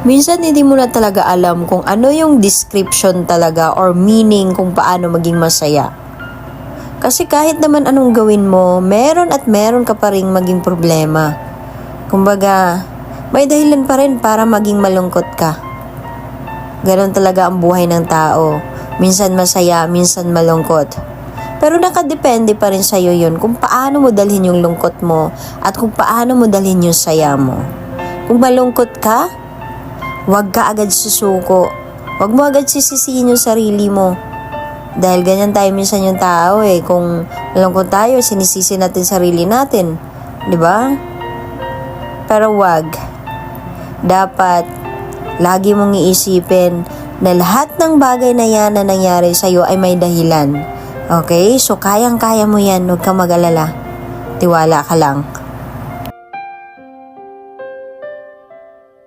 Minsan hindi mo na talaga alam kung ano yung description talaga or meaning kung paano maging masaya. Kasi kahit naman anong gawin mo, meron at meron ka pa ring maging problema. Kumbaga, may dahilan pa rin para maging malungkot ka. Ganon talaga ang buhay ng tao. Minsan masaya, minsan malungkot. Pero nakadepende pa rin sa'yo yun kung paano mo dalhin yung lungkot mo at kung paano mo dalhin yung saya mo. Kung malungkot ka, huwag ka agad susuko. Huwag mo agad sisisihin yung sarili mo. Dahil ganyan tayo minsan yung tao Kung malungkot tayo, sinisisi natin sarili natin. 'Di ba? Pero wag. Dapat lagi mong iisipin na lahat ng bagay na yan na nangyari sa'yo ay may dahilan. Okay? So kayang-kaya mo yan. Huwag kang mag-alala. Tiwala ka lang.